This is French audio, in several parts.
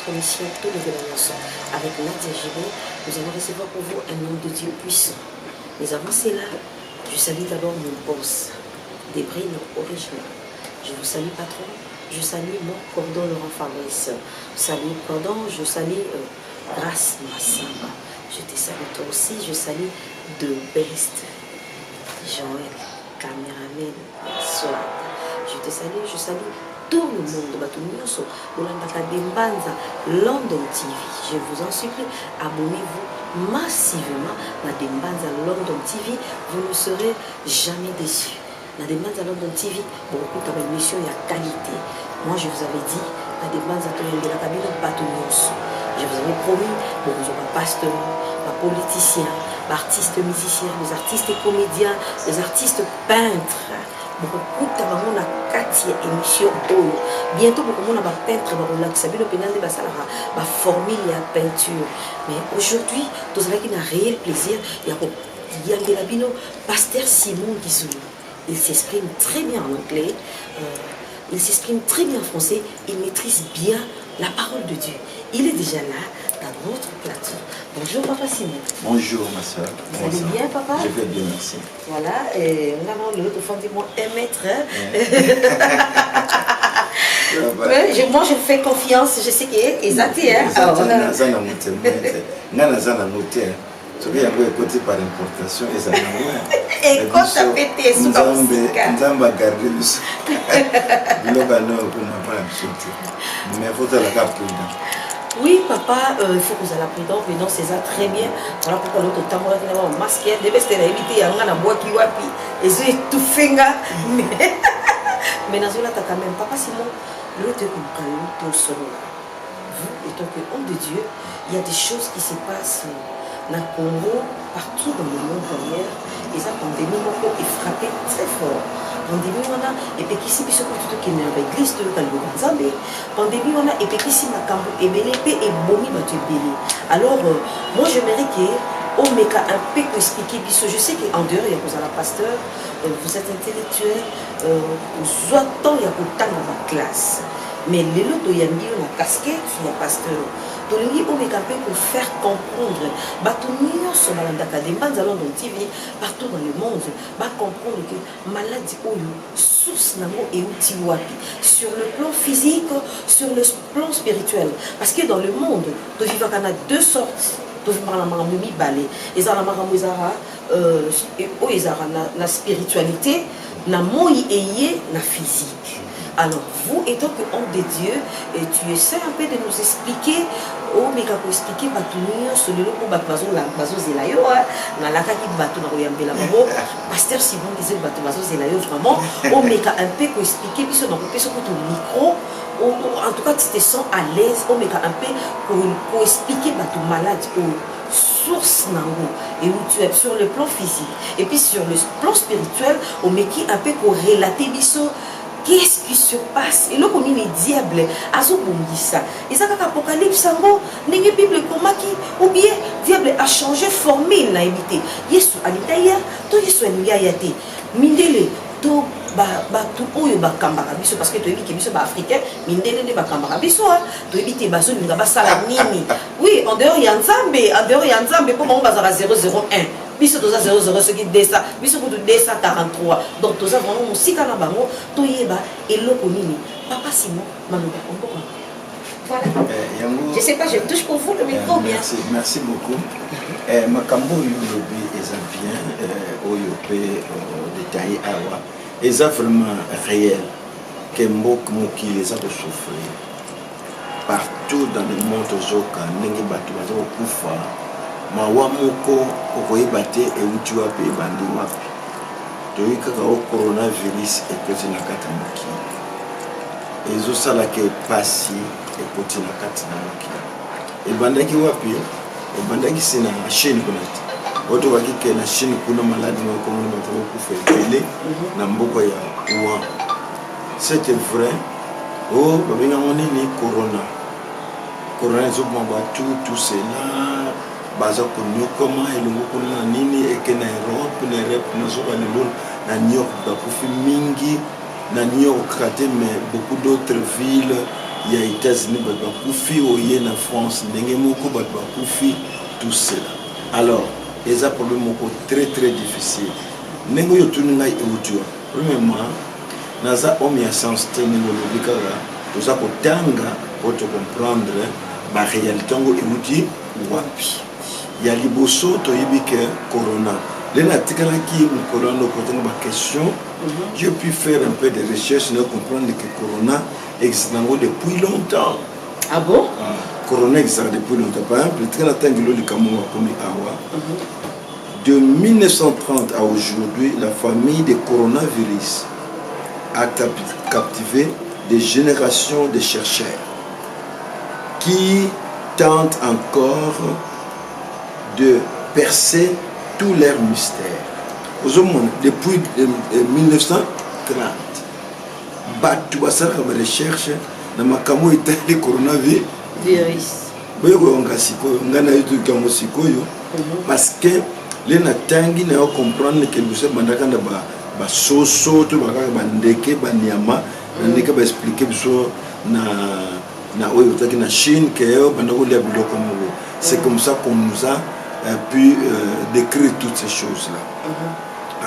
votre émission Tout le Vélonos avec Nadia Gibé. Nous allons recevoir pour vous un homme de Dieu puissant. Mais avant cela, je salue d'abord mon boss, Desbrines original. Je vous salue patron, je salue mon cordon Laurent Fabrice. Salut cordon, je salue Grâce Massamba. Je te salue toi aussi, je salue de Best, Joël, caméraman, Swat. Je te salue, je salue tout le monde, London TV. Je vous en supplie, abonnez-vous massivement à Dembanza London TV. Vous ne serez jamais déçus. La Dembanza London TV, beaucoup de émissions, il y a qualité. Moi, je vous avais dit, la Dembanza de la cabine Batonioso. Je vous avais promis, bon, nous avons pasteur, politicien, artistes musiciens, les artistes comédiens, les artistes peintres. Beaucoup de quatre émissions. Bientôt, beaucoup de peintres va former la peinture. Mais aujourd'hui, nous avons un réel plaisir. Il y a pasteur Simon Guizou. Il s'exprime très bien en anglais. Il s'exprime très bien en français. Il maîtrise bien la parole de Dieu. Il est déjà là dans notre plateau. Bonjour Papa Simon. Bonjour ma soeur. Vous allez bien Papa? Je vais bien, merci. Voilà, et on a l'autre femme de moi 1 mètre. Moi je fais confiance, je sais qu'il est exact. Ce qui est côté par importation, et quand tu as pété, c'est comme oui, papa, il faut que vous ayez la prudence, mais non, c'est ça très bien. Voilà pourquoi l'autre temps, on a un masque, il devait se éviter, il y a un bois qui wapi, et c'est tout fait. Mais dans ce cas, quand même, papa Simon, l'autre coup, vous, étant que homme de Dieu, il y a des choses qui se passent dans le Congo, partout dans le monde derrière, et ça, pandémie, est frappé très fort. Pandémie, on a, et puis ici, puis surtout qui est dans l'église de Kalbo-Nzambe, pandémie, on a, et puis ici, ma cambo, et belé, et bomi, bah, tu es belé. Alors, moi, j'aimerais qu'on m'ait un peu expliquer, je sais qu'en dehors, il y a un pasteur, vous êtes intellectuel, vous attendez, il y a autant dans ma classe. Mais les autres, il y a mis la casquette, il y a pasteur. Donc, il y a pour faire comprendre, sur London TV, partout dans le monde, comprendre que maladie source et sur le plan physique, sur le plan spirituel. Parce que dans le monde, il y a deux sortes. La spiritualité, la physique. Alors, vous, étant que homme de Dieu, et tu essaies un peu de nous expliquer, mais pour expliquer, sur le loco, pasteur Simon disait, vraiment, mais un peu pour expliquer, puis sur ton micro, en tout cas, tu te sens à l'aise, mais un peu pour expliquer ton malade, source et où tu es sur le plan physique, et puis sur le plan spirituel, mais qui un peu pour relater, qu'est-ce qui se passe? Et là, on est diable, ça. Et ça, quand l'Apocalypse, n'est pas Bible comme qui, ou bien, diable a changé formule, n'a évité. Yesu, Alitaïa, tout Yesu, Alitaïate. Mindele, tout, tout, biso, parce que tu es biso, africain, Mindele, biso, tu es baso, salamini. Oui, en dehors, il y a un Zambé, pour moi, on va à 001. Biso toza 00 ce qui desa biso kutu desa 43 donc toza vraiment musika na bango toyeba eloko nini papa Simon maloba onko voilà je sais pas je touche pour vous le micro bien merci beaucoup makambo lobi eza bien oyope détaillé awa eza vraiment réel que mbok moki les a de souffrir partout dans le monde ozoka ndenge bato bazo kufa mawa moko okoyeba te euti wapi ebandi wapi toyebi kaka o coronavirus ekoti na kati ya mokili ezosalaka epasi ekoti na kati na mokili ebandaki wapi ebandaki se na Chine kuna te otokaki ke na Chine kuna maladi moko moni bato bakufa ebele na mboka ya Wuhan c'était vrai babengango nini corona ezoboma batu tout cela baza konyokoma elongo kuna nini eke na Europe na zoka lelo na New York bakufi mingi na New York mais beaucoup d'autres villes ya États-Unis bato bakufi oye na France ndenge moko bato bakufi tout cela. Alors eza problème moko très très difficile ndenge oyo tuni ngai euti wa premièrement naza homme ya sens te ndenge olobi kaka toza kotanga po tocomprendre baréalité yango euti wapi ya liboso toyebi ke corona nde natikalaki mokolo wana okotanga baquestion j'ai pu faire un peu de recherche na comprendre que corona existe nango depuis longtemps. Ah bon? Corona existe depuis longtemps. Par exemple, le Trinatangilo Likamoua Komi Awa, de 1930 à aujourd'hui, la famille des coronavirus a captivé des générations de chercheurs qui tentent encore de percer tous leurs mystères. Depuis 1930, batu basalaka ba recherche na makambo etali coronavirus boyokoyonga sikoyo nga na yo tokango sikoyo parce que le natangi na yo comprendre ke biso bandaka na basoso to bakaka bandeke banyama bandeke baexplike biso na oyo otaki na Chine ke yo bandako lia biloko moko. C'est comme ça qu'on nous a pu décrire toutes ces choses là.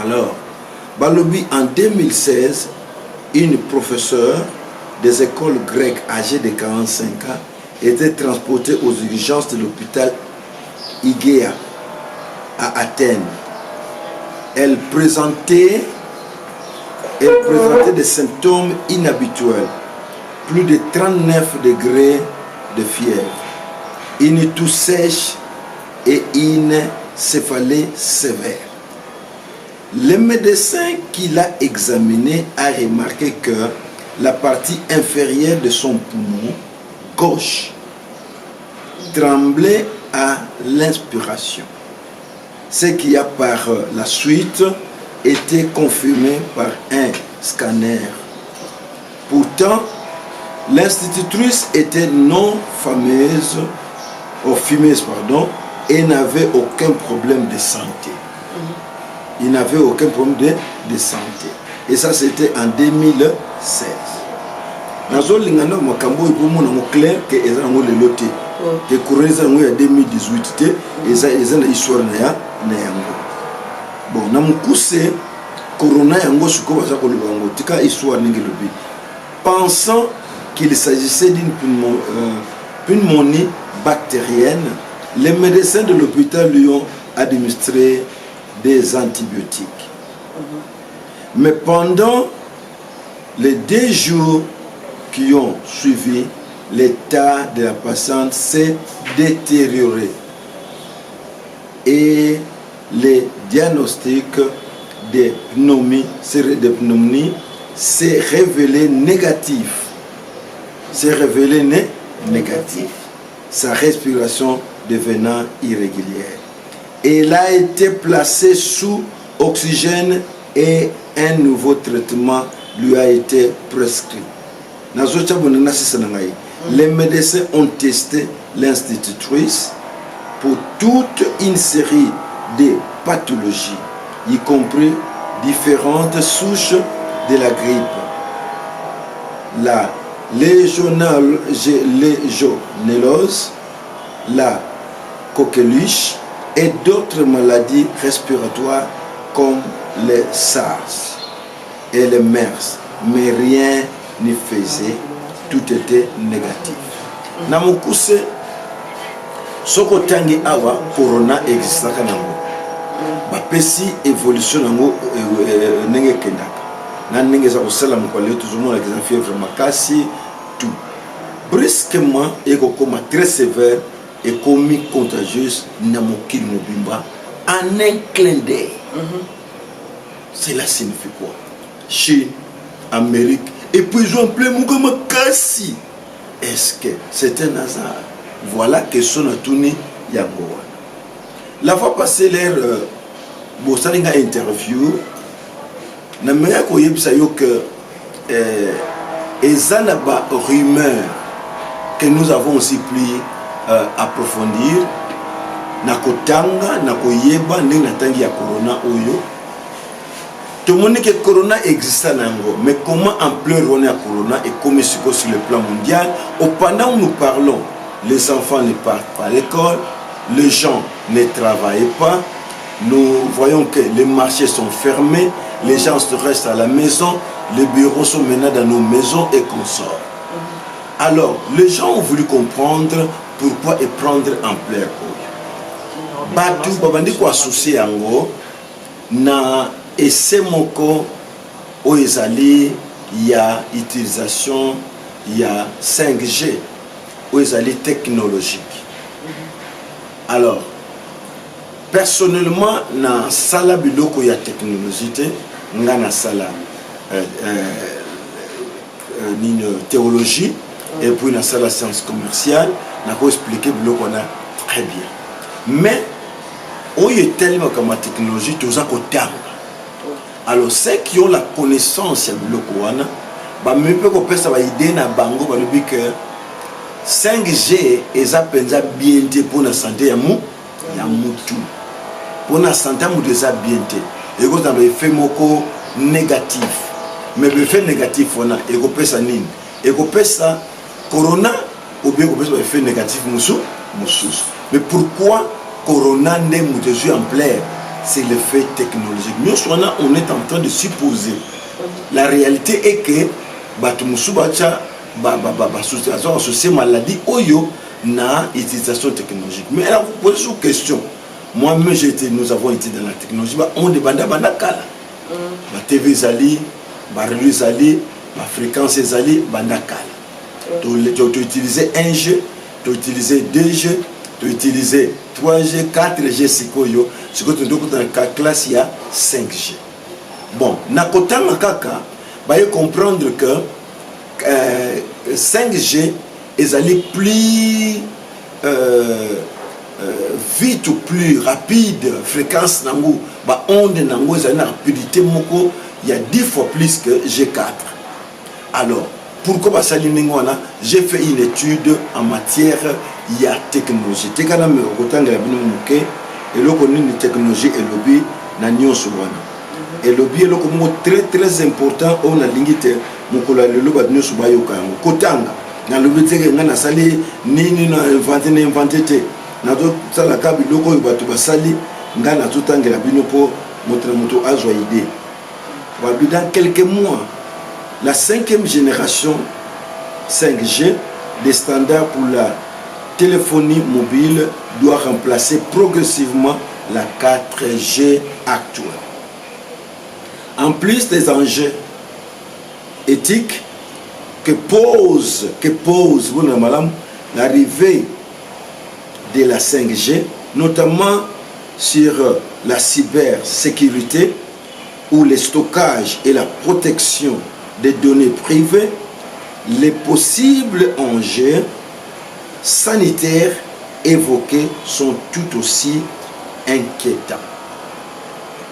Alors balobi en 2016 une professeure des écoles grecques âgée de 45 ans était transportée aux urgences de l'hôpital Igea à Athènes. Elle présentait des symptômes inhabituels, plus de 39 degrés de fièvre, une toux sèche et une céphalée sévère. Le médecin qui l'a examiné a remarqué que la partie inférieure de son poumon gauche tremblait à l'inspiration, ce qui a par la suite été confirmé par un scanner. Pourtant, l'institutrice était non fumeuse et n'avait aucun problème de santé. Il n'avait aucun problème de santé. Et ça, c'était en 2016. Nazo lingana makambo ipomo na clair que eza ngo le loté. Que courir ngo ya 2018 te eza na histoire na yango. Bon, na mukuse corona yango suko baza ko lubango tika histoire ningi lobi. Pensant qu'il s'agissait d'une pneumonie bactérienne, les médecins de l'hôpital lui ont administré des antibiotiques. Mais pendant les 2 jours qui ont suivi, l'état de la patiente s'est détérioré et les diagnostics de pneumonie s'est révélé négatif. Sa respiration devenant irrégulière. Elle a été placée sous oxygène et un nouveau traitement lui a été prescrit. Les médecins ont testé l'institutrice pour toute une série de pathologies, y compris différentes souches de la grippe, la légionellose, la coqueluche et d'autres maladies respiratoires comme les SARS et les MERS, mais rien n'y faisait, tout était négatif. Namukuse soko tangi awa corona existaka nango bapesi évolution nango nenge kendaka na nenge za kosala mokwale tozomona que fièvre makasi tout brusquement ekokoma très sévère et commis contagieuse na mokili mobimba en un clin d'œil. Cela signifie quoi? Chine, Amérique, et puis ils ont appelé Moukama Kassi. Est-ce que c'est un hasard? Voilà que son atouni Yangowa. La fois passée, l'air Bossalinga interview, na meya ko yebisa yo que ezanaba rumeur que nous avons aussi pu approfondir na kotanga na koyeba ndenge na tangi ya corona oyo tout le monde dit que le corona existe en Angola, mais comment ampleur on est à corona et comment c'est sur le plan mondial? Pendant où nous parlons, les enfants ne partent pas à l'école, les gens ne travaillent pas, nous voyons que les marchés sont fermés, les gens restent à la maison, les bureaux sont maintenant dans nos maisons et consorts. Alors, les gens ont voulu comprendre pourquoi et prendre ampleur. Batu babandi ko associé yango na ese moko o ezali ya utilisation ya 5G o ezali technologique. Alors personnellement na sala biloko ya technologie nga na sala ni théologie et puis na sala science commerciale na ko expliquer biloko na très bien. Mais il y a tellement comme technologie, tout ça côté. Alors ceux qui ont la connaissance de l'Okoana, bah même peu qu'on peut ça va aider na bango, bah le but que 5G est à peine bien pour la santé ya mutu, pour la santé mu déjà bien et quand on a effet moko négatif, mais l'effet négatif on a et qu'on peut ça nini, et qu'on peut ça corona ou bien qu'on peut ça effet négatif musu. Mais pourquoi Corona n'est pas en plaire? C'est l'effet technologique. Nous, on est en train de supposer. La réalité est que associé maladie oyo na utilisation technologique. Mais alors vous posez une question. Moi-même nous avons été dans la technologie. On demande à kala. La TV zali, la radio zali, la fréquence zali, bandakala. Tu as utilisé 1G, tu as utilisé 2G. Utiliser 3G, 4G, c'est quoi yo? C'est que tu dois dans la classe il y a 5G. Bon, nakotanga kaka, bah y comprendre que 5G est allé plus vite ou plus rapide, fréquence nango, bah onde nango est une rapidité moko, il y a 10 fois plus que G4. Alors, pourquoi ça j'ai fait une étude en matière de technologie. Et le technologie et lobby na nyonso wana. Et lobby est très important on a lingité mukola le lobby nyonso ba yoka yango. Kotanga na lobby teke ngana sali nini na inventé te. Na do sala kabi loko bato basali ngana tutangela bino po moto azwa idée. Dans quelques mois la 5e génération 5G, des standards pour la téléphonie mobile, doit remplacer progressivement la 4G actuelle. En plus des enjeux éthiques que pose l'arrivée de la 5G, notamment sur la cybersécurité, où le stockage et la protection des données privées, les possibles enjeux sanitaires évoqués sont tout aussi inquiétants.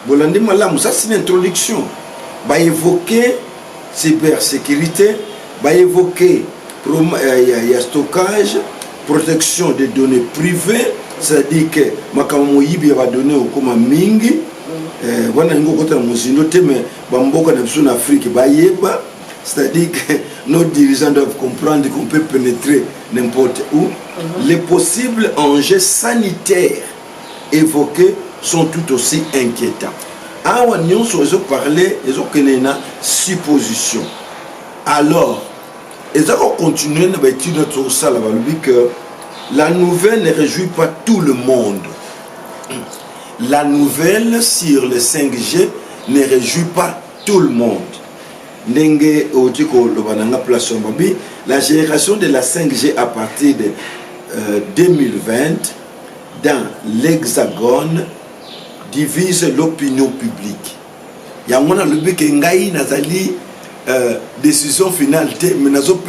Bolandi Malam, ça c'est une introduction. Va évoquer cybersécurité, va évoquer stockage, protection des données privées, c'est-à-dire que Makamu Yibi va donner au Koma Mingi. C'est-à-dire que nos dirigeants doivent comprendre qu'on peut pénétrer n'importe où. Les possibles enjeux sanitaires évoqués sont tout aussi inquiétants. Ils ont parlé, ils ont connu supposition. Alors, ils ont continué à étudier notre salle que la nouvelle ne réjouit pas tout le monde. La nouvelle sur le 5G ne réjouit pas tout le monde. La génération de la 5G à partir de 2020 dans l'Hexagone divise l'opinion publique. Il y a un lobby qui a décision finale, mais nous avons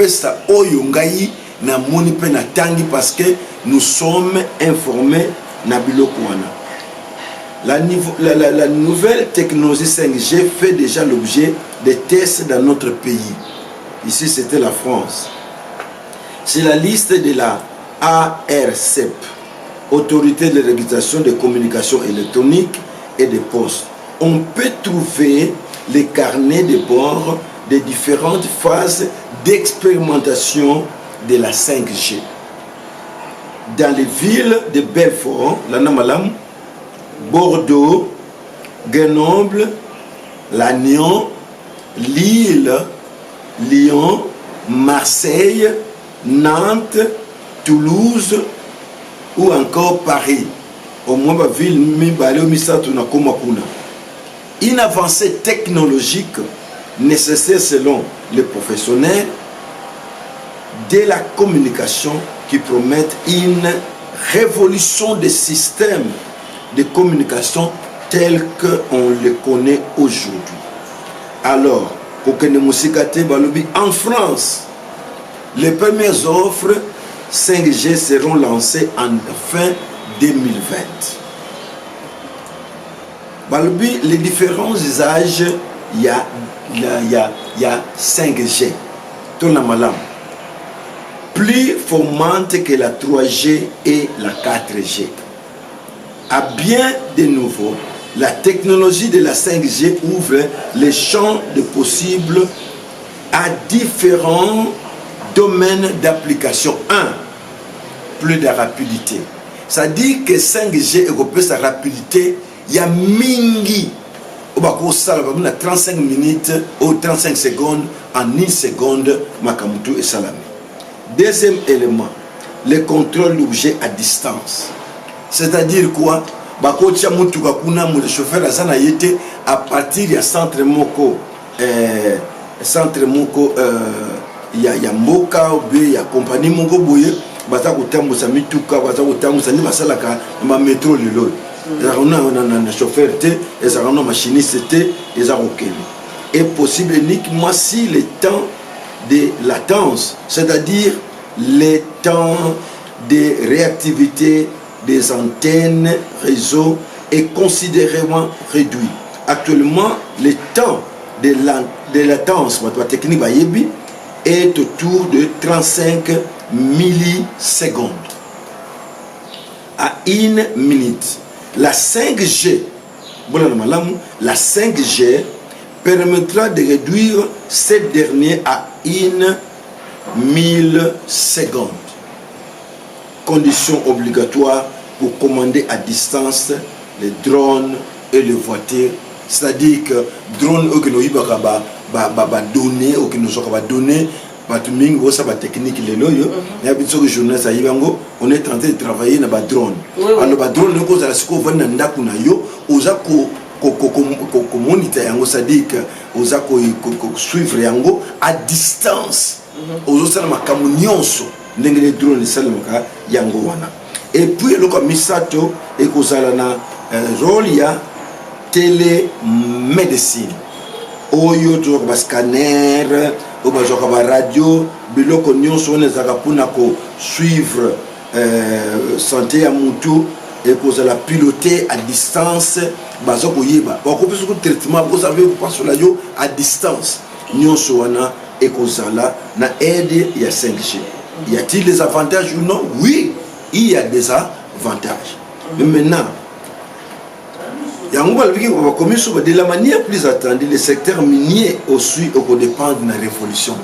parce que nous sommes informés na biloko wana. La nouvelle technologie 5G fait déjà l'objet de tests dans notre pays. Ici, c'était la France. C'est la liste de la ARCEP, Autorité de régulation des communications électroniques et des postes. On peut trouver les carnets de bord des différentes phases d'expérimentation de la 5G. Dans les villes de Belfort, Lanamalam, Bordeaux, Grenoble, Lannion, Lille, Lyon, Marseille, Nantes, Toulouse ou encore Paris. Au moins, la ville une avancée technologique nécessaire selon les professionnels de la communication qui promettent une révolution des systèmes de communication tels qu'on les connaît aujourd'hui. Alors, pour que nous en France, les premières offres 5G seront lancées en fin 2020. Les différents usages, il y a 5G. Tout le monde. Plus formante que la 3G et la 4G. À bien de nouveau, la technologie de la 5G ouvre les champs de possibles à différents domaines d'application. 1. Plus de rapidité. Ça dit que 5G est sa rapidité, il y a mingi. On va 35 minutes ou 35 secondes en 1 seconde, Makamutu et Salami. Deuxième élément, le contrôle d'objets à distance. C'est-à-dire quoi? Le chauffeur à partir du centre Moko, il y a Moka, il y a compagnie Moko Boye, baza kotambusa mituka, baza kotambusa ni basalaka ma métro lelo. On a chauffeur té, et ça on a machiniste té, et ça est possible uniquement si le temps de latence, c'est-à-dire le temps de réactivité des antennes réseau est considérablement réduit. Actuellement, le temps de latence technique est autour de 35 millisecondes à 1 minute. La 5G, la 5G permettra de réduire cette dernière à 1 milliseconde. Condition obligatoire pour commander à distance les drones et les voitures. C'est-à-dire que drones données technique on est en train de travailler dans les drones. Alors les drones c'est-à-dire que suivre à distance. Les drones et puis le misato et kozalana rôle ya télémédecine oyo to ba scanner ou ba radio biloko nyonso on ezaka pona ko suivre santé ya mutu et kozala piloter à distance bazoko yeba ba ko biso traitement vous savez pas sur la yo à distance nyonso wana et kozala na aide ya 5G. Y a-t-il des avantages ou non? Oui, il y a des avantages. Mais maintenant, de la manière plus attendue, le secteur minier aussi dépend de la révolution.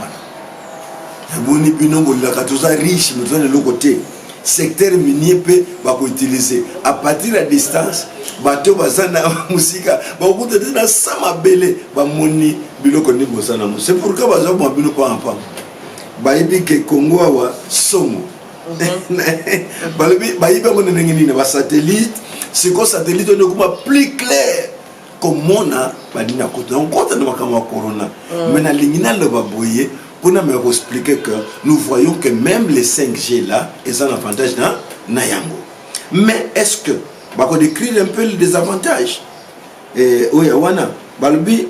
Riche, mais de l'autre côté, secteur minier peut utiliser à partir de la distance. Bateau bazana musika, c'est pourquoi bazana biloko en bayibi ke Congo wa somo bayibi on nengini na satellite c'est quoi satellite on est plus clair comme mona badina ko donc quand on makama corona mais na lingina le baboye pour nous expliquer que nous voyons que même les 5G là ils ont un avantage na yango. Mais est-ce que bako décrire un peu les désavantages et oyawana balbi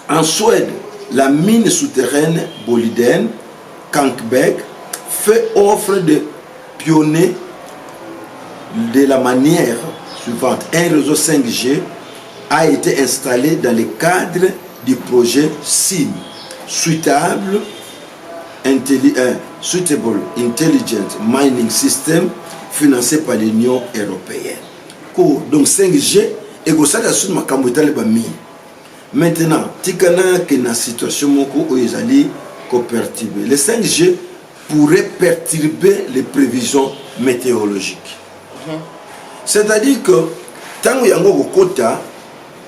en Suède. La mine souterraine Boliden, Kankberg, fait offre de pionnier de la manière suivante. Un réseau 5G a été installé dans le cadre du projet SIM, Suitable Intelligent Mining System, financé par l'Union européenne. Donc 5G, et ça, c'est ma Maintenant, tikana que na situation moko où ils allaient perturber. Le 5G pourrait perturber les prévisions météorologiques. C'est-à-dire que tant que yango kota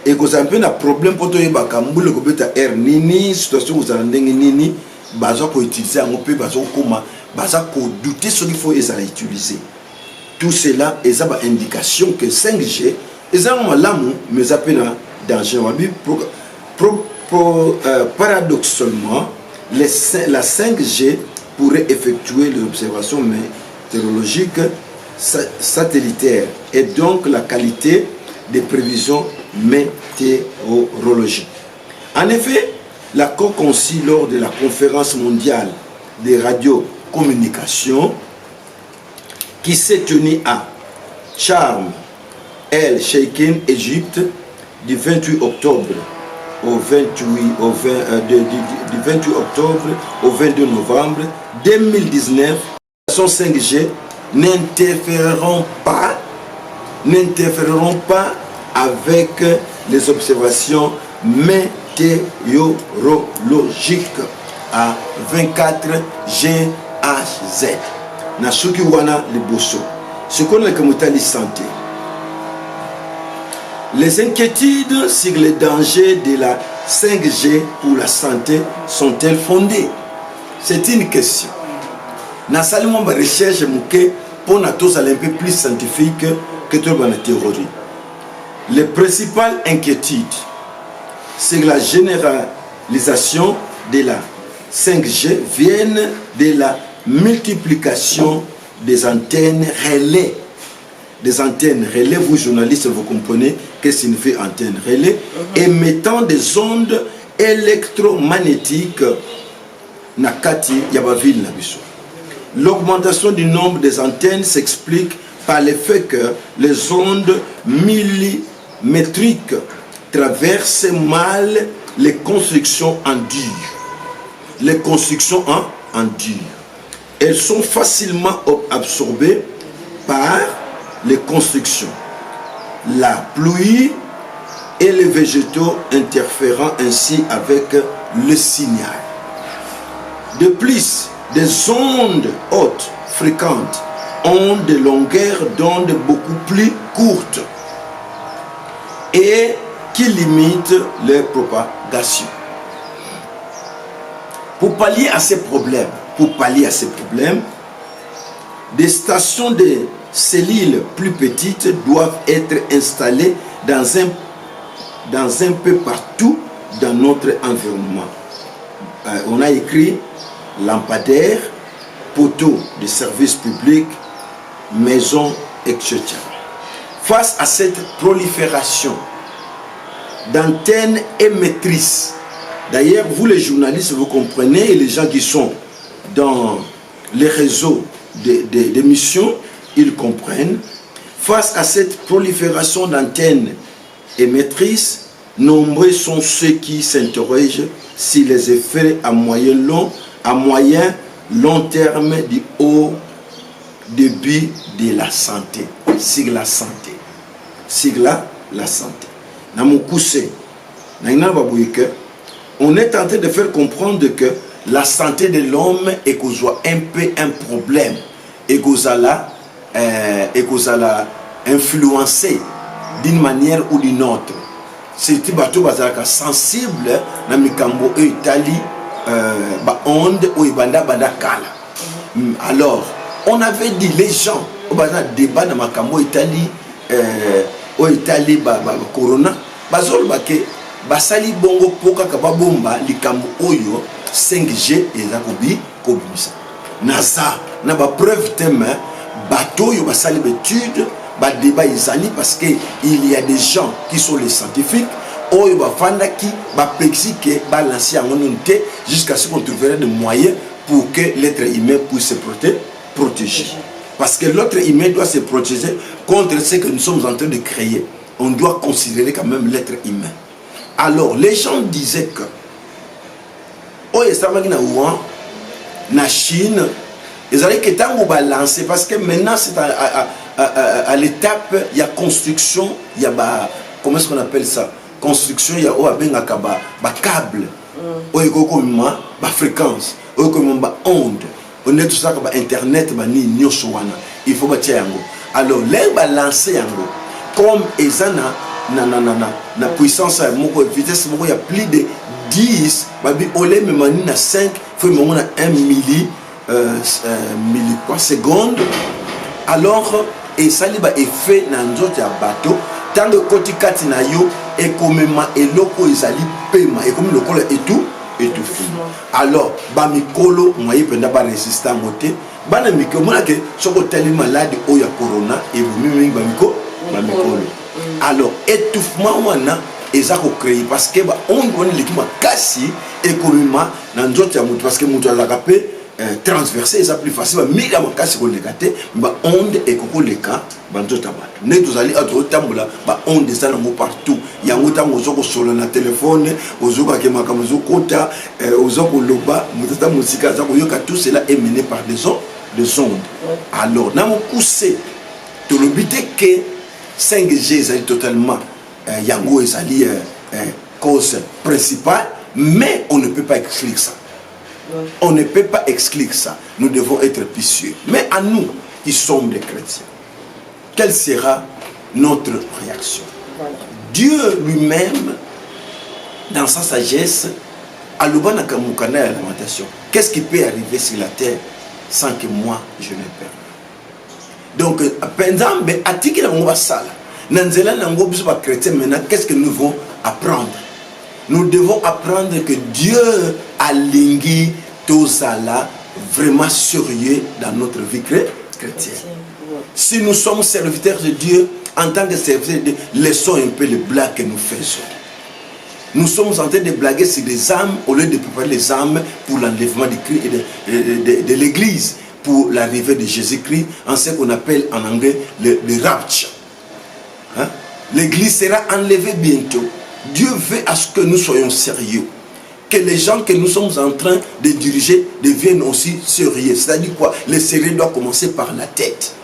et que ça un problème pour toi bakambule ko beta air nini situation vous allez nini baza ko utiliser en peu baza koma baza ko douter ce qu'il faut les utiliser. Tout cela est une indication que 5G est un malamu mais appelle danger. Paradoxalement, la 5G pourrait effectuer les observations météorologiques satellitaires et donc la qualité des prévisions météorologiques. En effet, l'accord concis lors de la conférence mondiale des radiocommunications qui s'est tenue à Sharm el-Sheikh, Égypte, du 28 octobre au 28 octobre au 22 novembre 2019, son 5G n'interféreront pas avec les observations météorologiques à 24 GHz. Nasuki wana liboso. Ce qu'on a comme santé. Les inquiétudes sur les dangers de la 5G pour la santé sont-elles fondées? C'est une question. Dans la recherche, pour un peu plus scientifique que toute la théorie. Les principales inquiétudes, c'est que la généralisation de la 5G vienne de la multiplication des antennes relais. Des antennes relais, vous journalistes, vous comprenez que signifie antenne relais, émettant des ondes électromagnétiques nakati yabaville nabiso. L'augmentation du nombre des antennes s'explique par le fait que les ondes millimétriques traversent mal les constructions en dur. Les constructions en dur. Elles sont facilement absorbées par les constructions, la pluie et les végétaux interférant ainsi avec le signal. De plus, des ondes hautes fréquentes ont des longueurs d'onde beaucoup plus courtes et qui limitent leur propagation. Pour pallier à ces problèmes, des stations de cellules plus petites doivent être installées dans un peu partout dans notre environnement. On a écrit lampadaires, poteaux de services publics, maisons, etc. Face à cette prolifération d'antennes émettrices, d'ailleurs, vous les journalistes, vous comprenez, et les gens qui sont dans les réseaux d'émissions, ils comprennent. Face à cette prolifération d'antennes émettrices, nombreux sont ceux qui s'interrogent si les effets à moyen long terme du haut débit de la santé. Sigla santé. On est en train de faire comprendre que la santé de l'homme est un peu un problème et qu'on a influencé d'une manière ou d'une autre. C'est sensible na mikambo e Italie onde ou ibanda kala. Alors, on avait dit les gens au débat na makambo Italie corona bazol bake basali bongo poka kababomba likambo oyo 5G ezakobi kobimisa. NASA na ba preuve thème bateau yo basali étude ba débat izali parce que il y a des gens qui sont les scientifiques oyo ba fanda qui ba pexike ba lancer en unité jusqu'à ce qu'on trouverait des moyens pour que l'être humain puisse se protéger. Parce que l'être humain doit se protéger contre ce que nous sommes en train de créer. On doit considérer quand même l'être humain. Alors, les gens disaient que na Chine, ils allaient que tant qu'on va lancer, parce que maintenant c'est à l'étape, il y a construction, il y a comment est-ce qu'on appelle ça, construction ya o abengaka ba câble oyo kokoma ba fréquence oyo kokoma ba onde on est tout ça ba internet ba ni nyonso wana il faut ba tia yango alors les balancer yango comme ezana na puissance moko vitesse moko ya plus de 10 babi olé memani na 5 faut mongo na 1 milli quoi seconde alors et ça li ba effet na nzoto ya bateau tant que koti kati na yo et komema eloko ezali pema et comme lokolo et tout fini alors ba mikolo moye penda ba résistant moté bana mikolo mona ke soko telle maladie o ya corona et bumi ba mikolo alors étouffement wana eza ko créer parce que ba on doit l'équipe kasi économiquement na nzoto ya mutu parce que mutu ala kapé transverser eza plus facile ba mika makasi ko lekate ba onde et ko leka ba nzoto ba ne tozali ato tambola ba onde ça na mo partout yango tango zoko solo na téléphone ozoka ke makamuzo kota ozoko loba mutata musika za ko yoka tout cela est mené par des ondes alors na mo pousser to l'obité que 5G ezali totalement yango ezali cause principale mais on ne peut pas exclure ça. On ne peut pas exclure ça. Nous devons être pitieux. Mais à nous, qui sommes des chrétiens, quelle sera notre réaction? Dieu lui-même, dans sa sagesse, a l'Obanakamoukana et la lamentation. Qu'est-ce qui peut arriver sur la terre sans que moi je ne perde? Donc, pendant que qu'est-ce que nous devons apprendre? Nous devons apprendre que Dieu a lingui tozala vraiment sérieux dans notre vie chrétienne. Si nous sommes serviteurs de Dieu, en tant que serviteurs de Dieu, laissons un peu les blagues que nous faisons. Nous sommes en train de blaguer sur les âmes au lieu de préparer les âmes pour l'enlèvement du Christ et de l'Église, pour l'arrivée de Jésus-Christ, en ce qu'on appelle en anglais le rapture. Hein? L'Église sera enlevée bientôt. Dieu veut à ce que nous soyons sérieux. Que les gens que nous sommes en train de diriger deviennent aussi sérieux. C'est-à-dire quoi? Le sérieux doit commencer par la tête.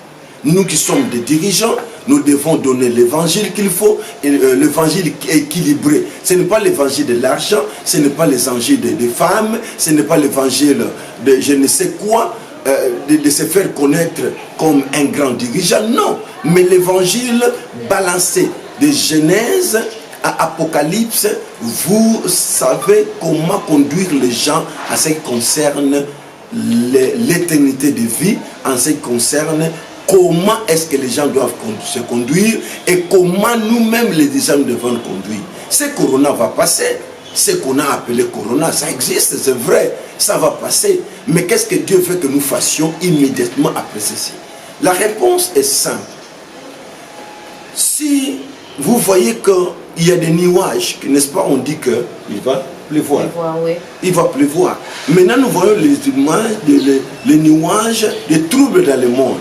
Nous qui sommes des dirigeants, nous devons donner l'évangile qu'il faut, l'évangile équilibré. Ce n'est pas l'évangile de l'argent, ce n'est pas l'évangile des femmes, ce n'est pas l'évangile de je ne sais quoi, de se faire connaître comme un grand dirigeant. Non, mais l'évangile balancé de Genèse à Apocalypse, vous savez comment conduire les gens en ce qui concerne l'éternité de vie, en ce qui concerne comment est-ce que les gens doivent se conduire et comment nous-mêmes les gens devons conduire. Ce corona va passer, ce qu'on a appelé corona, ça existe, c'est vrai, ça va passer. Mais qu'est-ce que Dieu veut que nous fassions immédiatement après ceci? La réponse est simple. Si vous voyez qu'il y a des nuages, n'est-ce pas, on dit qu'il va pleuvoir. Il va pleuvoir. Maintenant, nous voyons les nuages, les troubles dans le monde.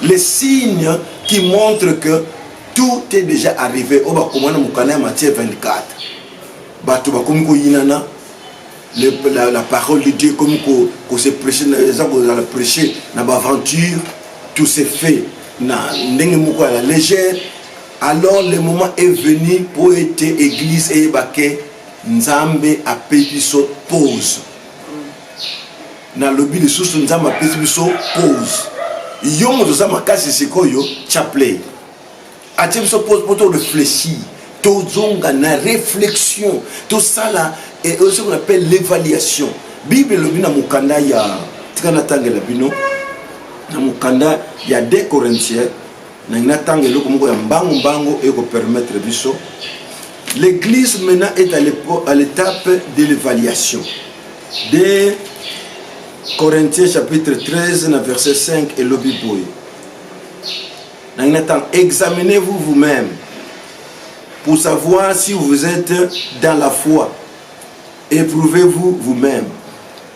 Les signes qui montrent que tout est déjà arrivé. On va commencer à Matthieu 24. La parole de Dieu, comme qu'on s'est prêché, qu'on a prêché dans l'aventure, tout s'est fait à la légère. Alors le moment est venu pour être église et baké Nzambe a pépiso pause. Na lobby de sous Nzambe a pépiso pause. Yom de makasi sikoyo chapelet. A pépiso pause pour te réfléchir. Tout zonga na réflexion. Tout ça là et ce qu'on appelle l'évaluation. Bible lobby na mukanda ya tikana tangela bino. Na mukanda ya 2 Corinthiens. L'église maintenant est à l'étape de l'évaluation. De Corinthiens chapitre 13, verset 5 et le Bible. Examinez-vous vous-même pour savoir si vous êtes dans la foi. Éprouvez-vous vous-même.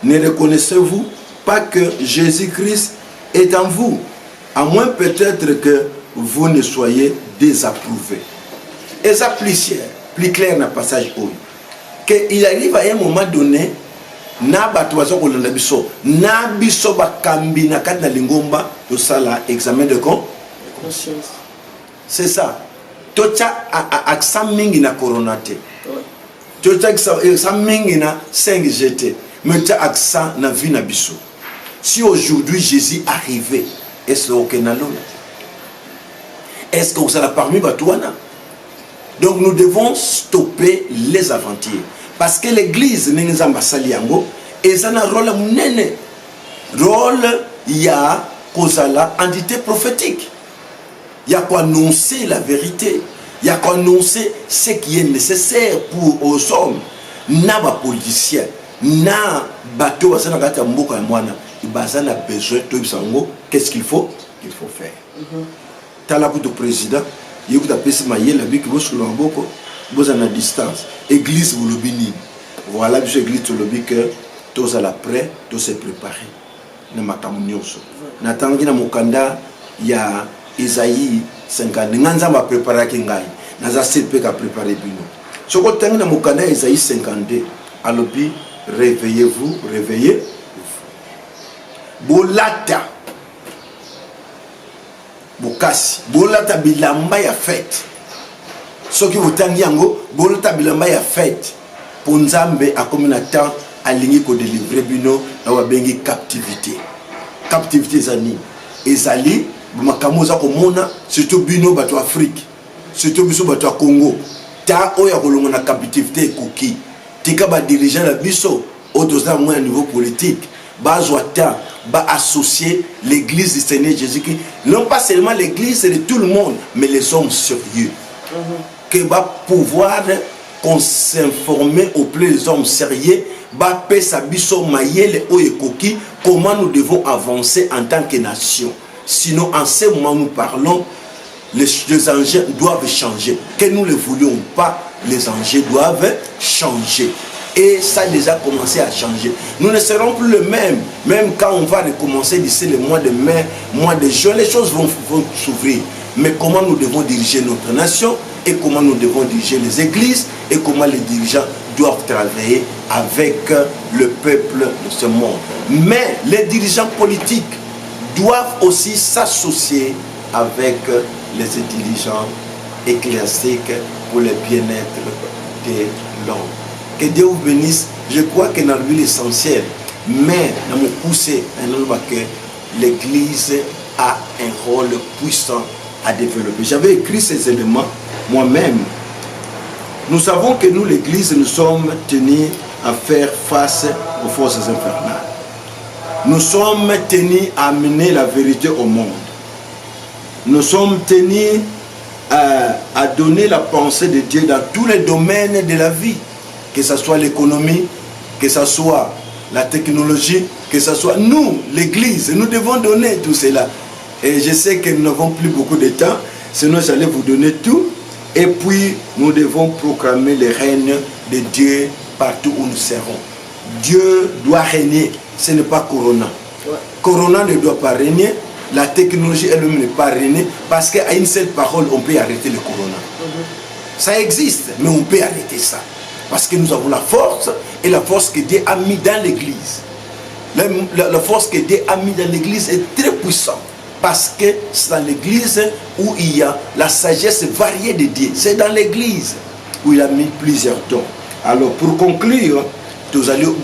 Ne reconnaissez-vous pas que Jésus-Christ est en vous, à moins peut-être que vous ne soyez désapprouvé. Et ça plus clair dans le passage où qu'il arrive à un moment donné, na batuazo kolanda biso, na biso bakambi na kat na lingomba, tout ça là, examen de conscience. C'est ça. tocha accent mingi na coronate tocha accent mingi na 5GT mais tocha accent na vie na biso. Si aujourd'hui Jésus arrivait, est-ce que est-ce que vous allez parmi Batouana? Donc nous devons stopper les aventures. Parce que l'église n'est pas ambassadeur et ça a un rôle munene. Rôle, il y a Kozala, entité prophétique. Il y a quoi annoncer la vérité. Il y a quoi annoncer ce qui est nécessaire pour aux hommes. Na ba politicien, na bateau, ça n'a pas mboka mwana. Il a besoin de sango. Qu'est-ce qu'il faut? Il faut faire. Tala pour le président, il y a des personnes qui ont dit que vous êtes à distance. Église, vous l'avez dit. Voilà, l'église, vous l'avez dit que tous à la prêt, tous se préparer. Nous avons dit que il y a Isaïe 50. Nous avons préparé Kingai. Nous avons préparé Bino. Ce que nous avons dit Isaïe 52. Alors, réveillez-vous, réveillez-vous. Bolata. Bokasi. Bolata bilamba ya fête. Ce qui vous tangi yango, bolata bilamba ya fête. Pour Nzambe a comme un temps aligné pour délivrer bino na wabengi captivité. Captivité zani. Ezali makamoza komona surtout bino bato Afrique. Surtout biso bato Congo. Ta oya kolonga na captivité koki. Tika ba dirigeant la biso au moins niveau politique. Bazwata va associer l'église du Seigneur Jésus-Christ, non pas seulement l'église de tout le monde, mais les hommes sérieux. Que va pouvoir qu'on s'informer auprès des hommes sérieux, va payer sa biso mayele oyekoki, comment nous devons avancer en tant que nation. Sinon, en ce moment nous parlons, les enjeux doivent changer. Que nous le voulions ou pas, les enjeux doivent changer. Et ça a déjà commencé à changer. Nous ne serons plus le même. Même quand on va recommencer d'ici le mois de mai, mois de juin, les choses vont s'ouvrir. Mais comment nous devons diriger notre nation et comment nous devons diriger les églises et comment les dirigeants doivent travailler avec le peuple de ce monde. Mais les dirigeants politiques doivent aussi s'associer avec les dirigeants ecclésiastiques pour le bien-être de l'homme. Que Dieu vous bénisse. Je crois que dans l'essentiel, mais dans mon poussé, que l'église a un rôle puissant à développer. J'avais écrit ces éléments moi-même. Nous savons que nous, l'église, nous sommes tenus à faire face aux forces infernales. Nous sommes tenus à amener la vérité au monde. Nous sommes tenus à donner la pensée de Dieu dans tous les domaines de la vie. Que ce soit l'économie, que ce soit la technologie, que ce soit nous, l'église, nous devons donner tout cela. Et je sais que nous n'avons plus beaucoup de temps, sinon j'allais vous donner tout. Et puis, nous devons proclamer le règne de Dieu partout où nous serons. Dieu doit régner, ce n'est pas Corona. Corona ne doit pas régner, la technologie elle-même ne doit pas régner, parce qu'à une seule parole, on peut arrêter le Corona. Ça existe, mais on peut arrêter ça. Parce que nous avons la force, et la force que Dieu a mis dans l'église. La force que Dieu a mis dans l'église est très puissante. Parce que c'est dans l'église où il y a la sagesse variée de Dieu. C'est dans l'église où il a mis plusieurs dons. Alors pour conclure, nous allons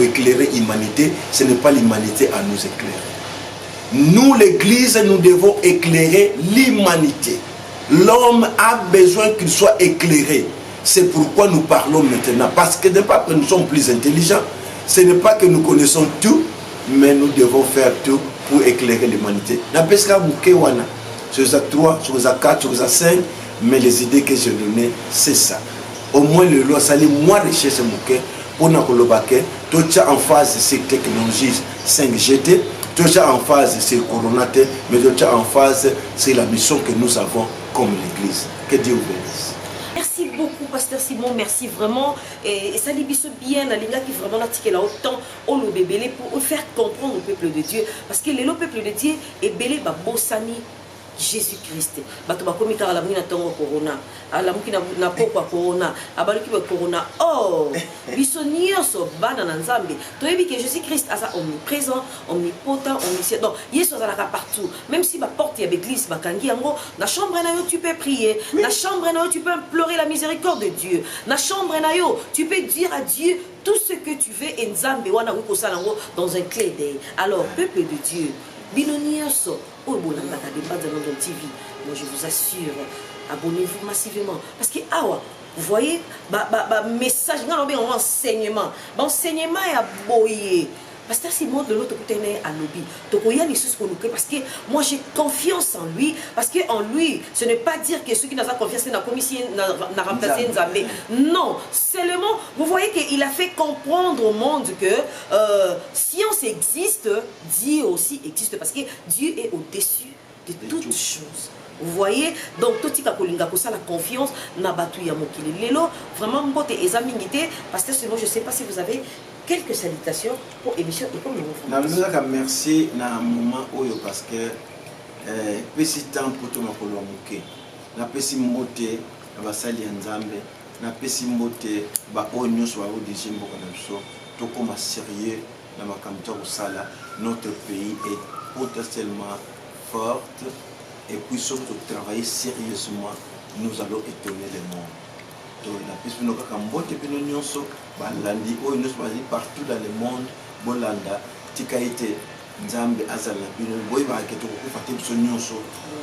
éclairer l'humanité. Ce n'est pas l'humanité à nous éclairer. Nous, l'église, nous devons éclairer l'humanité. L'homme a besoin qu'il soit éclairé. C'est pourquoi nous parlons maintenant. Parce que ce n'est pas que nous sommes plus intelligents, ce n'est pas que nous connaissons tout, mais nous devons faire tout pour éclairer l'humanité. Sur les 3, sur les 4, sur les 5, mais les idées que j'ai données, c'est ça. Au moins, le loi, ça allait moins rechercher mon cœur pour nous colobaquer. Tout ça en phase de ces technologies 5GT, tout ça en phase de ces coronatés, mais tout ça en phase, c'est la mission que nous avons comme l'Église. Que Dieu vous bénisse. Merci beaucoup, Pasteur Simon. Merci vraiment. Et ça libère bien, Nalinga qui vraiment a tiqué là autant au bébé pour faire comprendre au peuple de Dieu. Parce que le peuple de Dieu est belé, Bossani, Jésus-Christ. Bato bakomi kala la tongo corona. La muki na pokwa corona. Abaluki ba corona. Oh, biso nyonso bana na Nzambe. Toyebi que Jésus-Christ asa omniprésent, omnipotent, omniscient. Donc, Yesu azalaka partout. Même si ba porte ya l'église bakangi yango, na chambre na yo tu peux prier. Na chambre na yo tu peux implorer la miséricorde de Dieu. Na chambre na yo tu peux dire à Dieu tout ce que tu veux et Nzambe wana wiko salango dans un clé d'œil. Alors, peuple de Dieu, bino nyonso oyo bolandaka débat dans notre TV, moi je vous assure, abonnez-vous massivement parce que awa vous voyez message enseignement enseignement ya boye parce que c'est moi de l'autre côté à lobby parce que moi j'ai confiance en lui parce que en lui ce n'est pas dire que ceux qui n'ont pas confiance n'a commission n'a remplacé Nzambe. Non, seulement vous voyez qu'il a fait comprendre au monde que science existe, Dieu aussi existe parce que Dieu est au-dessus de toutes choses. Vous voyez, donc tout tika kolinga ko ça la confiance na batu ya mokili lelo vraiment mbote ezamingité parce que sinon je sais pas si vous avez quelques salutations pour émission et comme nous merci na moment oyo parce que pesi temps pour to makolo moke na pesi mbote ba sali Nzambe na pesi mbote ba onyo so ba odiji mboko na biso to comme sérieux na makamto ko sala notre pays est potentiellement forte. Et puis surtout travailler sérieusement, nous allons étonner le monde. Donc la piste nous kambote puis nous nyonso balandi o nous choisi partout dans le monde bolanda tikaite Nzambe azala bino boy ba keto ko fatim so nyonso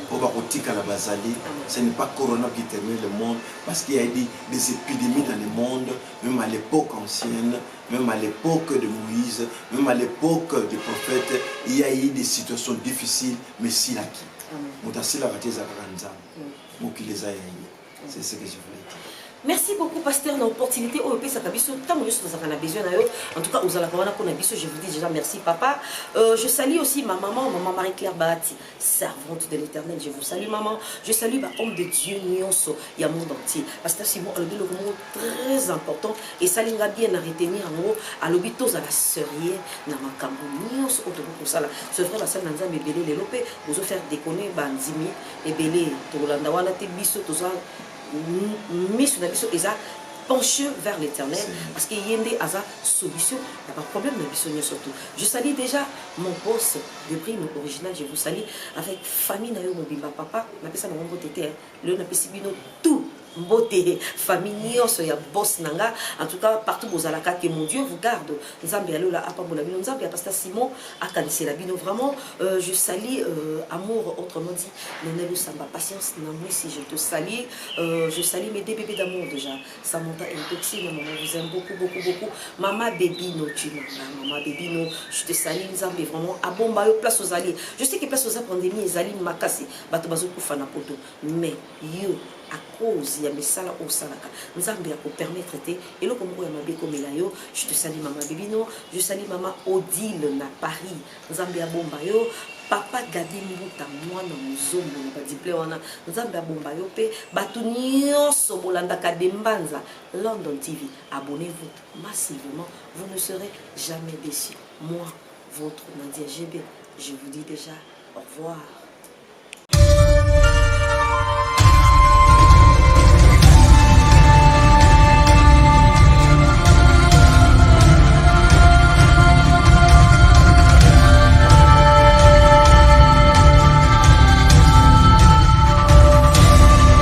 o ba kotika la bazali. Ce n'est pas corona qui termine le monde parce qu'il y a des épidémies dans le monde, même à l'époque ancienne, même à l'époque de Moïse, même à l'époque des prophètes, il y a eu des situations difficiles, mais si la qui c'est ce que je voulais dire. Merci beaucoup, pasteur, l'opportunité. En tout cas, je vous dis déjà merci, papa. Je salue aussi ma maman Marie-Claire Bahati, servante de l'Éternel. Je vous salue, maman. Je salue l'homme de Dieu, Nyonso, il y a monde entier. Pasteur Simon, le mot très important. Et ça, il bien à retenir en haut, à l'hôpital, à la sœurier, dans ma cambo, Nyonso, ce frère, la salle n'a jamais belé les lopés, vous faire déconner, banzimi, et belé, Tolanda, wana, te biso, tout ça. Mais sur la mission penché vers l'éternel parce qu'il y a des solutions, il n'y a pas de problème de mission surtout. Je salue déjà mon boss de prime original, je vous salue avec famille Nayo Mobimba papa, on appelle ça mon beauté, le on tout. Beauté, famille, ya boss nanga. En tout cas, partout où vous allez que mon Dieu vous garde. Nzambe alola apambola bino Nzambe pasteur Simon akanisi la bino vraiment. Je salue amour autrement dit. Nenelo samba patience na moi si je te salue. Je salue mes deux bébés d'amour déjà. Samantha et Toxi, maman vous aime beaucoup. Maman baby no tu maman baby no. Je te salue Nzambe vraiment. Abomba yo place aux alliés. Je sais que place aux pandémie les alliés makasi. Bato bazo kufana poto. Mais yo à cause il y a mes salles au salaka Nzambe a pour permettre et le comme ya mabe comme yo je te salue maman Bibino, je salue maman Odile na Paris Nzambe a bomba yo papa Gabi Mbuta mwana muzombo na ba diplôme wana Nzambe a bomba yo pe batu nyonso bolanda ka dembanza London TV abonnez-vous massivement, vous ne serez jamais déçus. Moi votre Nadia GB, je vous dis déjà au revoir.